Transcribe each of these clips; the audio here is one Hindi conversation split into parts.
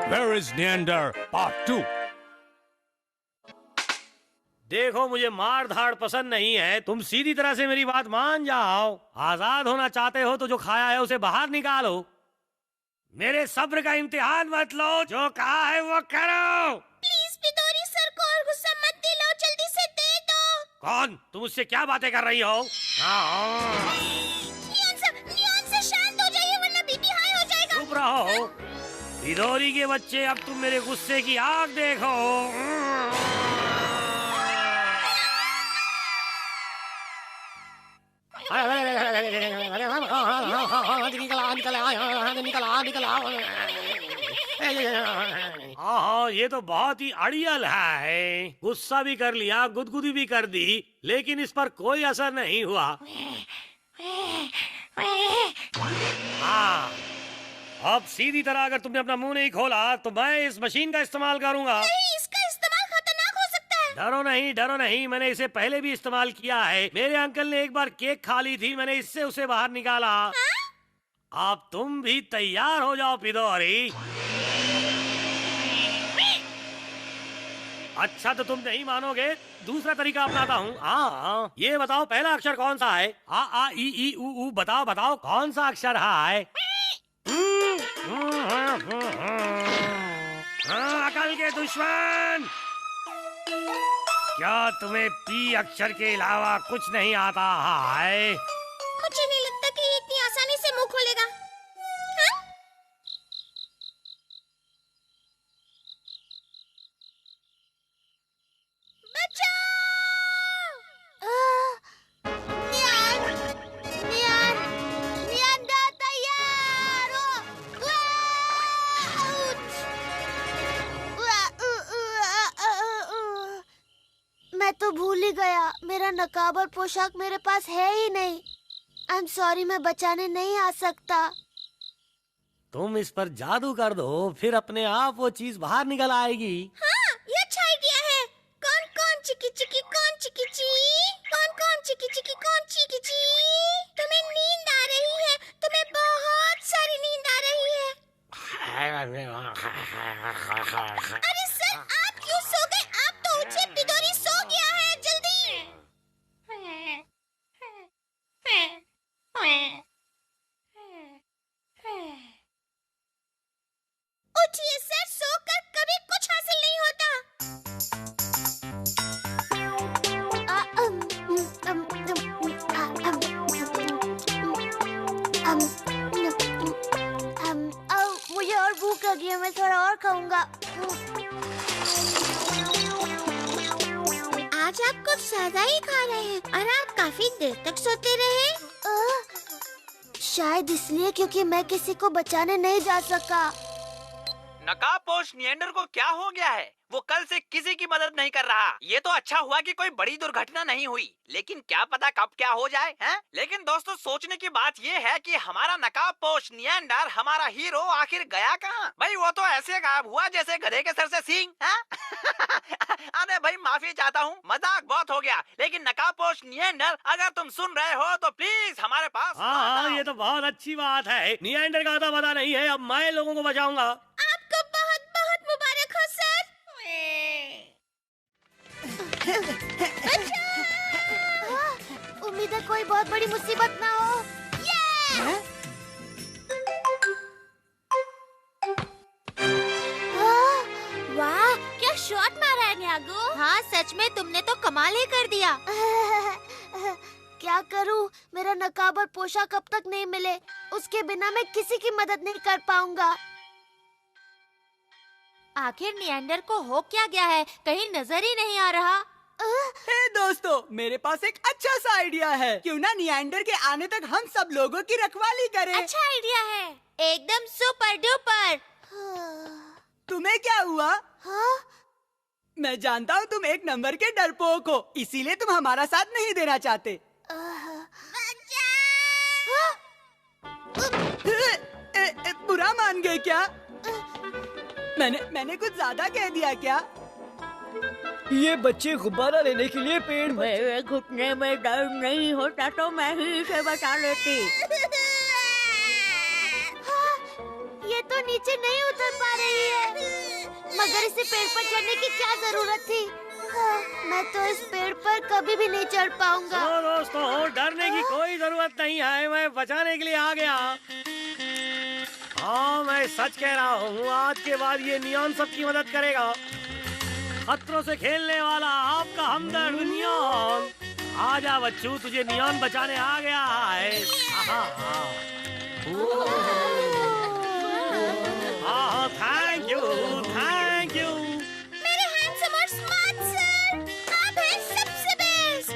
Where is Neander Part 2? देखो मुझे मार धाड़ पसंद नहीं है, तुम सीधी तरह से मेरी बात मान जाओ। आजाद होना चाहते हो तो जो खाया है उसे बाहर निकालो। मेरे सब्र का इम्तिहान मत लो, जो कहा है वो करो। प्लीज पिदोरी सर को और गुस्सा मत दिलाओ, जल्दी से दे दो। कौन? तुम उससे क्या बातें कर रही हो? नियॉन सर शांत हो जाइए वरना बीपी हाई हो जाएगा। चुप रहो पिदोरी के बच्चे, अब तुम मेरे गुस्से की आग देखो। हाँ, ये तो बहुत ही अड़ियल है। गुस्सा भी कर लिया, गुदगुदी भी कर दी, लेकिन इस पर कोई असर नहीं हुआ। हाँ, अब सीधी तरह अगर तुमने अपना मुंह नहीं खोला तो मैं इस मशीन का इस्तेमाल करूंगा। नहीं, इसका इस्तेमाल खतरनाक हो सकता है। डरो नहीं, मैंने इसे पहले भी इस्तेमाल किया है। मेरे अंकल ने एक बार केक खा ली थी, मैंने इससे उसे बाहर निकाला। हाँ? अब तुम भी तैयार हो जाओ पिदोरी। अच्छा तो तुम नहीं मानोगे, दूसरा तरीका अपनाता हूँ। हाँ, ये बताओ पहला अक्षर कौन सा है? आ ई ऊ बताओ कौन सा अक्षर है? हाँ, अकल के दुश्मन, क्या तुम्हें पी अक्षर के अलावा कुछ नहीं आता है? मुझे नहीं लगता कि ये इतनी आसानी से मुंह खोलेगा। हाँ? बचाओ! नियान तैयार हो। मैं तो भूल ही गया, मेरा नकाब और पोशाक मेरे पास है ही नहीं। आई एम सॉरी, मैं बचाने नहीं आ सकता। तुम इस पर जादू कर दो, फिर अपने आप वो चीज बाहर निकल आएगी। हाँ, ये अच्छा आइडिया है। कौन कौन चिकी चिकी कौन चिकी ची, कौन चिकी चिकी कौन चिकी ची। तुम्हें नींद आ रही है, तुम्हें बहुत सारी नींद आ रही है। अरे सर, आप क्यों सो गए? आप तो उठिए, पिदोरी सो गया है, जल्दी। उठिए सर, सोकर कभी कुछ हासिल नहीं होता। मुझे और भूख लगी है, मैं थोड़ा और खाऊंगा। आज आप कुछ ज्यादा ही खा रहे हैं और आप काफी देर तक सोते रहे। शायद इसलिए क्योंकि मैं किसी को बचाने नहीं जा सका। नकाबपोश नियंडर को क्या हो गया है? वो कल से किसी की मदद नहीं कर रहा। ये तो अच्छा हुआ कि कोई बड़ी दुर्घटना नहीं हुई, लेकिन क्या पता कब क्या हो जाए, हैं? लेकिन दोस्तों, सोचने की बात ये है कि हमारा नकाबपोश नियंडर, हमारा हीरो, आखिर गया कहाँ? भाई वो तो ऐसे गायब हुआ जैसे गधे के सर से सींग, हैं? अरे भाई माफी चाहता हूँ, मजाक बहुत हो गया। लेकिन नकाबपोश नियंडर, अगर तुम सुन रहे हो तो प्लीज हमारे पास। हाँ, ये तो बहुत अच्छी बात है। नियंडर का आता पता नहीं है, अब मैं लोगों को बचाऊंगा। आपको बहुत बहुत मुबारक हो सर। उम्मीद है कोई बहुत बड़ी मुसीबत ना हो। वाह, क्या शॉट मारा है न्यागो। हाँ, सच में तुमने तो कमाल ही कर दिया। क्या करूं, मेरा नकाब और पोशाक अब तक नहीं मिले। उसके बिना मैं किसी की मदद नहीं कर पाऊंगा। आखिर नियंडर को हो क्या गया है, कहीं नजर ही नहीं आ रहा। हे दोस्तों, मेरे पास एक अच्छा सा आइडिया है। क्यों ना नियंडर के आने तक हम सब लोगों की रखवाली करें। अच्छा आइडिया है, एकदम सुपर डुपर। तुम्हें क्या हुआ? हाँ? मैं जानता हूँ तुम एक नंबर के डरपोक हो, इसीलिए तुम हमारा साथ नहीं देना चाहते। बुरा मान गए क्या? मैंने कुछ ज्यादा कह दिया क्या? ये बच्चे गुब्बारा लेने के लिए पेड़ मेरे घुटने में दर्द नहीं होता तो मैं ही इसे बचा लेती। हाँ, ये तो तो नीचे नहीं उतर पा रही है। मगर इसे पेड़ पर चढ़ने की क्या जरूरत थी? हाँ, मैं तो इस पेड़ पर कभी भी नहीं चढ़ पाऊंगा। तो दोस्तों, डरने की कोई जरूरत नहीं है, मैं बचाने के लिए आ गया। हाँ, मैं सच कह रहा हूँ, आज के बाद ये नियॉन सबकी मदद करेगा। खतरों से खेलने वाला आपका हमदर्द नियॉन। आजा बच्चू, तुझे नियॉन बचाने आ गया है। Thank you, thank you. मेरे हैंडसम और स्मार्ट सर, आप हैं सबसे बेस्ट।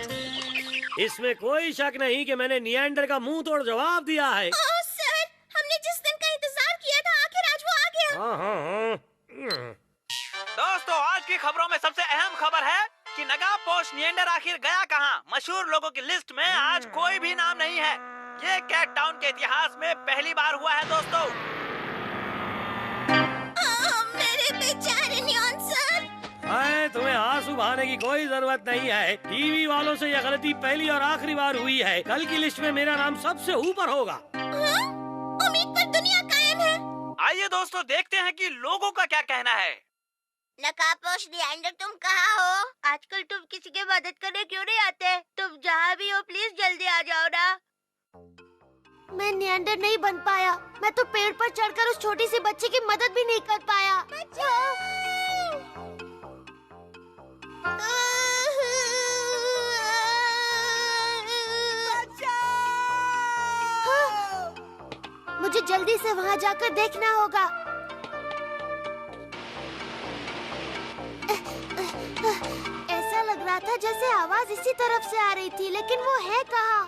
इसमें कोई शक नहीं कि मैंने नियेंडर का मुंह तोड़ जवाब दिया है। ओह सर, हमने जिस दिन का इंतजार किया था, आखिर आज वो आ गया। दोस्तों, आज की खबरों में सबसे अहम खबर है कि नगापोश नियेंडर आखिर गया कहां। मशहूर लोगों की लिस्ट में आज कोई भी नाम नहीं है। ये कैट टाउन के इतिहास में पहली बार हुआ है दोस्तों। मेरे बेचारे नियॉन सर। तुम्हें आंसू बहाने की कोई जरूरत नहीं है। टीवी वालों से यह गलती पहली और आखिरी बार हुई है। कल की लिस्ट में मेरा नाम सबसे ऊपर होगा। उम्मीद पर दुनिया कायम है। आइए दोस्तों, देखते हैं कि लोगों का क्या कहना है। नकापोश नियेंडर, तुम कहाँ हो? आजकल तुम किसी की मदद करने क्यों नहीं आते? तुम जहाँ भी हो प्लीज जल्दी आ जाओ ना। मैं नियेंडर नहीं बन पाया। मैं तो पेड़ पर चढ़कर उस छोटी सी बच्ची की मदद भी नहीं कर पाया। मुझे जल्दी से वहाँ जाकर देखना होगा। ऐसा लग रहा था जैसे आवाज इसी तरफ से आ रही थी, लेकिन वो है कहाँ?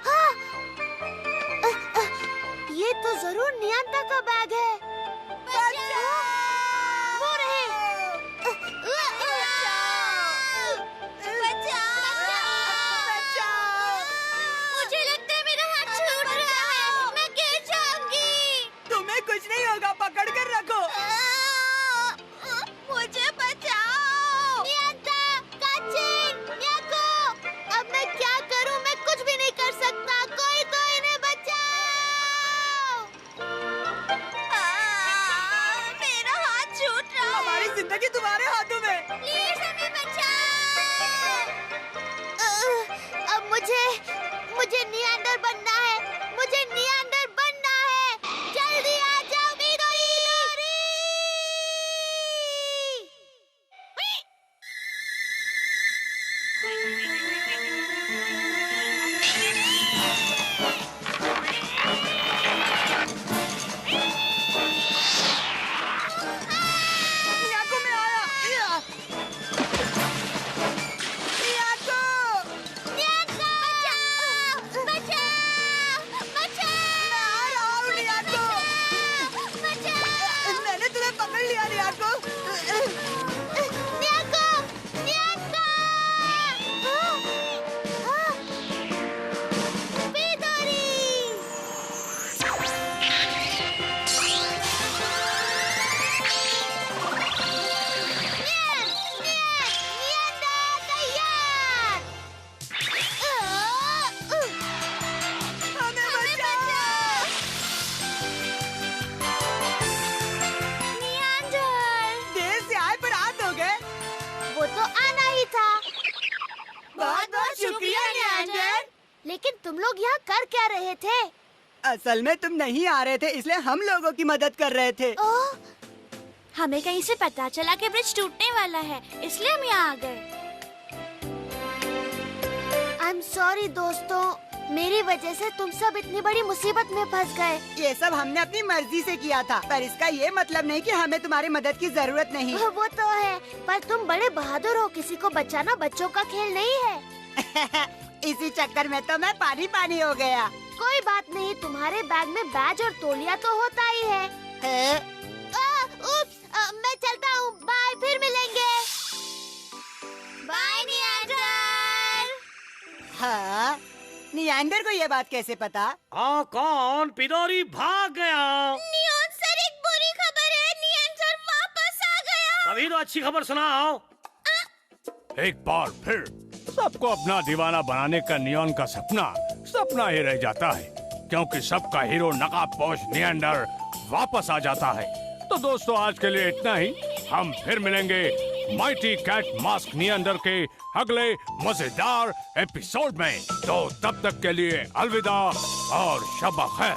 हाँ! ये तो जरूर नियंता का बैग है। वो रहे। मुझे लगता है मेरा हाथ छूट रहा है, मैं गिर जाऊंगी। तुम्हें कुछ नहीं होगा, पकड़ कर रखो। मुझे बचाओ। नियंता, काचिन, न्याको, अब मैं क्या करूं? मैं कुछ भी नहीं कर सकता। कोई तो इन्हें बचाओ। मेरा हाथ छूट रहा है। हमारी जिंदगी तुम्हारे हाथों में। प्लीज हमें बचाओ। अब मुझे नियंडर बनना है। मुझे नियंडर बनना है। जल्दी आ जाओ मिडोरी। नियाको में आया। नियाको! नियंता, बचाओ! बचाओ! बचाओ! मैं आ रहा हूँ, नियाको। बचाओ! मैंने तुम्हें पकड़ लिया, नियाको। न्याको! न्याको! मिडोरी! नियंता तैयार! हमें बचाओ। नियंतर! देर से आए पर आज हो गए। वो तो आना ही था। बहुत शुक्रिया, नियंतर। लेकिन तुम लोग यहाँ कर क्या रहे थे? असल में तुम नहीं आ रहे थे, इसलिए हम लोगों की मदद कर रहे थे। ओह, हमें कहीं से पता चला कि ब्रिज टूटने वाला है, इसलिए हम यहाँ आ गए। आई एम सॉरी दोस्तों, मेरी वजह से तुम सब इतनी बड़ी मुसीबत में फंस गए। ये सब हमने अपनी मर्जी से किया था, पर इसका ये मतलब नहीं कि हमें तुम्हारी मदद की जरूरत नहीं। वो तो है, पर तुम बड़े बहादुर हो। किसी को बचाना बच्चों का खेल नहीं है। इसी चक्कर में तो मैं पानी पानी हो गया। कोई बात नहीं, तुम्हारे बैग में बैज और तौलिया तो होता ही है। उप्स, मैं चलता हूँ। बाय, फिर मिलेंगे। बाय नियंतर। हाँ, नियंतर को ये बात कैसे पता? कौन? पिदोरी भाग गया। नियॉन सर, एक बुरी खबर है, नियंतर वापस आ गया। अभी तो अच्छी खबर सुनाओ। एक बार फिर सबको अपना दीवाना बनाने का नियॉन का सपना ही रह जाता है, क्योंकि सबका हीरो नकाबपोश नियंडर वापस आ जाता है। तो दोस्तों आज के लिए इतना ही। हम फिर मिलेंगे माइटी कैट मास्क नियंडर के अगले मजेदार एपिसोड में। तो तब तक के लिए अलविदा और शब खैर।